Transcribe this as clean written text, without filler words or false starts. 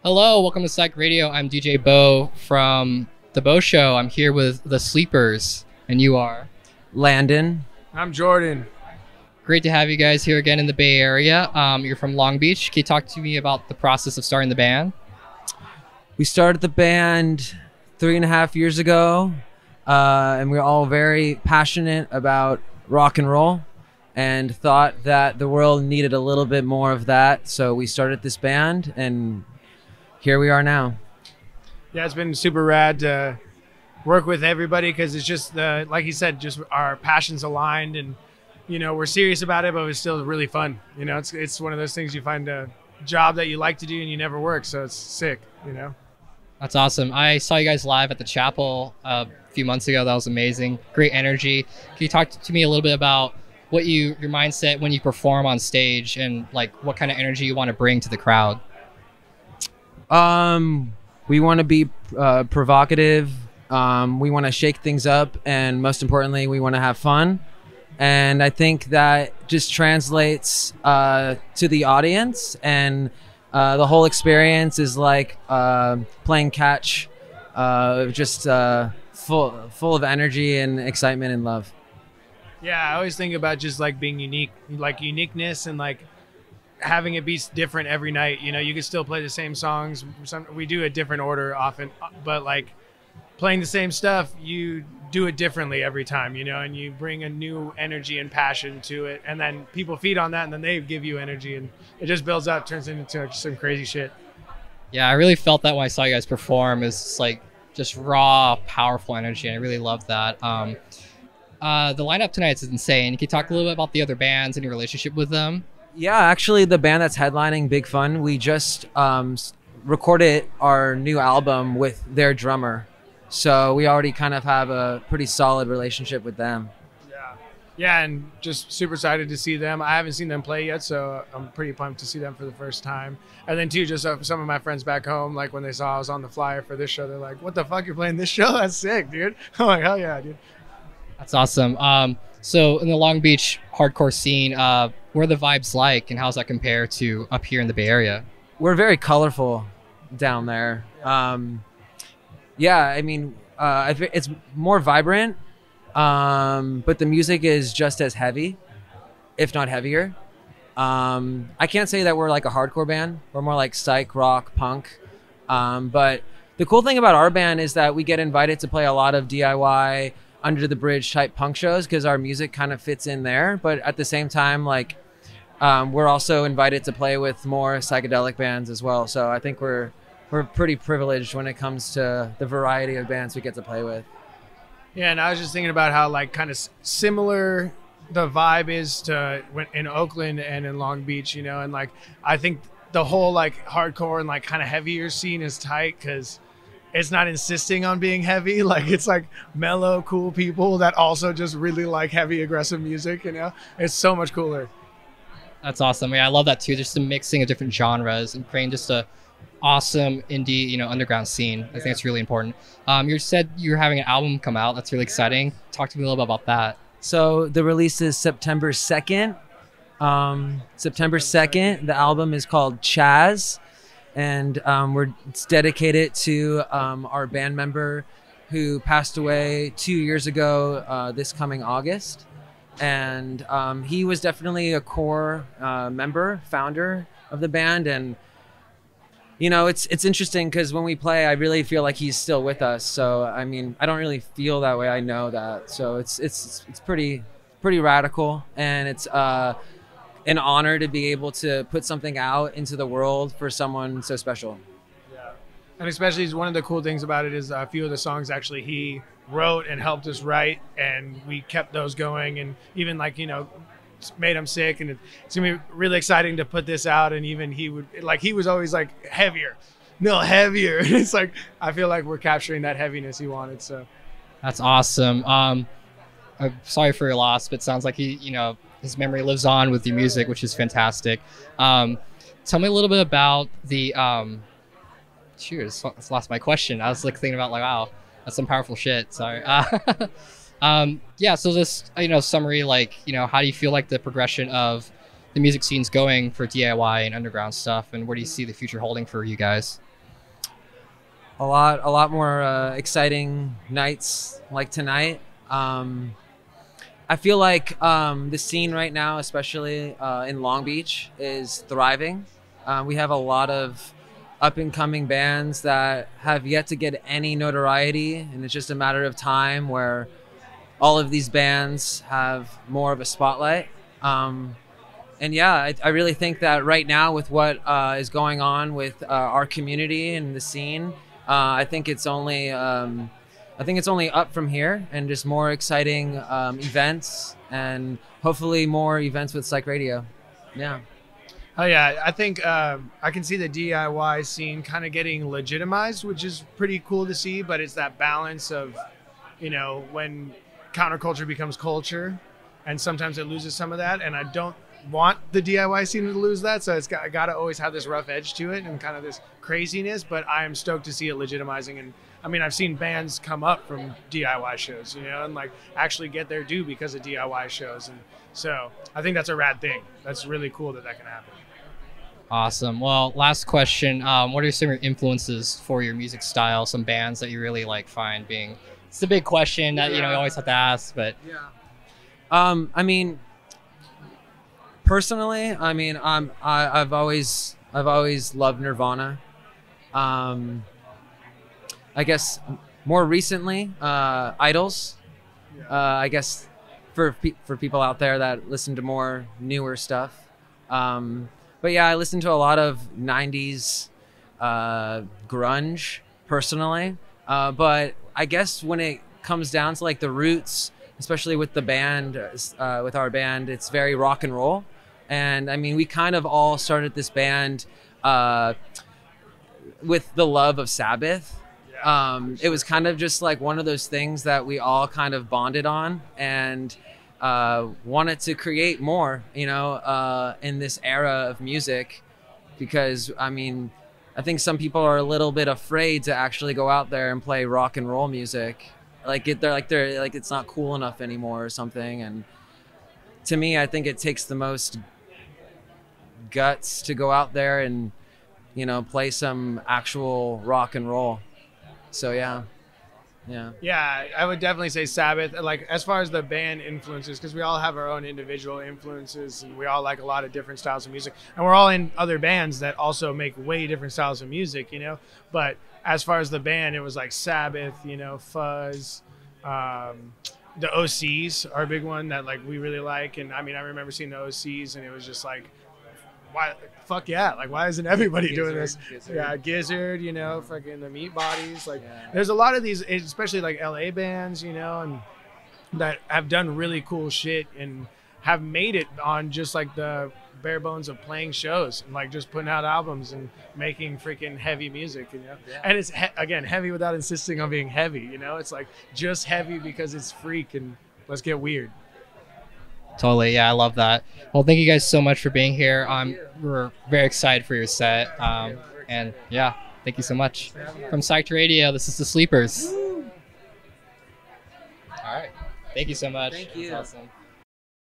Hello, welcome to Psych Radio. I'm DJ Bo from The Bo Show. I'm here with the Sleeperz, and you are? Landon. I'm Jordan. Great to have you guys here again in the Bay Area. You're from Long Beach. Can you talk to me about the process of starting the band? We started the band 3.5 years ago, and we're all very passionate about rock and roll and thought that the world needed a little bit more of that. So we started this band, and here we are now. Yeah, it's been super rad to work with everybody because it's just, like you said, just our passions aligned, and we're serious about it, but it's still really fun. It's one of those things you find a job that you like to do and you never work, so it's sick. That's awesome. I saw you guys live at the Chapel a few months ago. That was amazing. Great energy. Can you talk to me a little bit about what your mindset when you perform on stage and like what kind of energy you want to bring to the crowd? We want to be provocative. We want to shake things up, and most importantly, we want to have fun. And I think that just translates to the audience, and the whole experience is like playing catch, just full of energy and excitement and love. Yeah, I always think about just like being unique, like uniqueness, and like having it be different every night. You can still play the same songs. We do a different order often, but like playing the same stuff, you do it differently every time, and you bring a new energy and passion to it, and then people feed on that, and then they give you energy, and it just builds up, turns into some crazy shit. Yeah, I really felt that when I saw you guys perform. It's like just raw, powerful energy, and I really love that. The lineup tonight is insane. Can you talk a little bit about the other bands and your relationship with them? Yeah, actually, the band that's headlining, Big Fun, we just recorded our new album with their drummer. So we already kind of have a pretty solid relationship with them. Yeah, and just super excited to see them. I haven't seen them play yet, so I'm pretty pumped to see them for the first time. And then too, just some of my friends back home, like when they saw I was on the flyer for this show, they're like, "What the fuck, you're playing this show? That's sick, dude!" I'm like, "Hell yeah, dude!" That's awesome. So in the Long Beach hardcore scene, what are the vibes like, and how does that compare to up here in the Bay Area? We're very colorful down there. Yeah, I mean, it's more vibrant, but the music is just as heavy, if not heavier. I can't say that we're like a hardcore band. We're more like psych, rock, punk. But the cool thing about our band is that we get invited to play a lot of DIY, under the bridge type punk shows because our music kind of fits in there. But at the same time, like we're also invited to play with more psychedelic bands as well. So I think we're pretty privileged when it comes to the variety of bands we get to play with. Yeah, and I was just thinking about how like kind of similar the vibe is to in Oakland and in Long Beach, and like I think the whole like hardcore and like kind of heavier scene is tight because it's not insisting on being heavy. Like it's like mellow, cool people that also just really like heavy, aggressive music. It's so much cooler. That's awesome. Yeah, I love that too. Just the mixing of different genres and creating just a awesome indie, underground scene. I think it's really important. You said you're having an album come out. That's really exciting. Talk to me a little bit about that. So the release is September 2nd. September 2nd. The album is called Chaz. And it's dedicated to our band member who passed away 2 years ago this coming August. And he was definitely a core member, founder of the band. And, it's interesting because when we play, I really feel like he's still with us. So, I mean, I don't really feel that way. I know that. So it's pretty radical. And it's an honor to be able to put something out into the world for someone so special. Yeah, and especially one of the cool things about it is a few of the songs actually he wrote and helped us write, and we kept those going, and even like made him sick, and it's gonna be really exciting to put this out. And even he was always like heavier. It's like I feel like we're capturing that heaviness he wanted. So that's awesome. I'm sorry for your loss, but it sounds like his memory lives on with the music, which is fantastic. Tell me a little bit about the cheers. I lost my question. I was like thinking about like, wow, that's some powerful shit. Sorry. Yeah. So this, summary, like, how do you feel like the progression of the the music scene's going for DIY and underground stuff, and what do you see the future holding for you guys? A lot more exciting nights like tonight. I feel like the scene right now, especially in Long Beach, is thriving. We have a lot of up-and-coming bands that have yet to get any notoriety, and it's just a matter of time where all of these bands have more of a spotlight. And yeah, I really think that right now with what is going on with our community and the scene, I think it's only up from here, and just more exciting events, and hopefully more events with Psyched Radio. Yeah. Oh yeah, I think I can see the DIY scene kind of getting legitimized, which is pretty cool to see. But it's that balance of, you know, when counterculture becomes culture, and sometimes it loses some of that. And I don't want the DIY scene to lose that, so it's got to always have this rough edge to it and kind of this craziness. But I am stoked to see it legitimizing. And I mean, I've seen bands come up from DIY shows, you know, and like actually get their due because of DIY shows. And so I think that's a rad thing. That's really cool that can happen. Awesome. Well, last question. What are some of your influences for your music style? Some bands that you really like find being... It's a big question that, you know, you always have to ask, but... Yeah. I mean, personally, I mean, I've always loved Nirvana. I guess more recently, Idols. I guess for people out there that listen to more newer stuff. But yeah, I listen to a lot of 90s grunge personally. But I guess when it comes down to like the roots, especially with the band, with our band, it's very rock and roll. And I mean, we kind of all started this band with the love of Sabbath. It was kind of just like one of those things that we all kind of bonded on, and wanted to create more, you know, in this era of music, because I mean, I think some people are a little bit afraid to actually go out there and play rock and roll music, like they're like it's not cool enough anymore or something. And to me, I think it takes the most guts to go out there and, you know, play some actual rock and roll. So yeah. Yeah, I would definitely say Sabbath. Like, as far as the band influences, because we all have our own individual influences, and we all like a lot of different styles of music, and we're all in other bands that also make way different styles of music, you know. But as far as the band, it was like Sabbath, you know, Fuzz, the OCs are a big one that like we really like. And I mean, I remember seeing the OCs, and it was just like, why? Fuck yeah! Like, why isn't everybody doing this? Gizzard. Yeah, Gizzard, you know, fucking the Meat Bodies. Like, there's a lot of these, especially like LA bands, you know, and that have done really cool shit and have made it on just like the bare bones of playing shows and like just putting out albums and making freaking heavy music, you know. Yeah. And it's again heavy without insisting on being heavy, you know. It's like just heavy because it's freak and let's get weird. Totally. Yeah, I love that. Well, thank you guys so much for being here. We're very excited for your set. And yeah, thank you so much. From Psyched Radio, this is the Sleeperz. All right. Thank you so much. Thank you. That's awesome.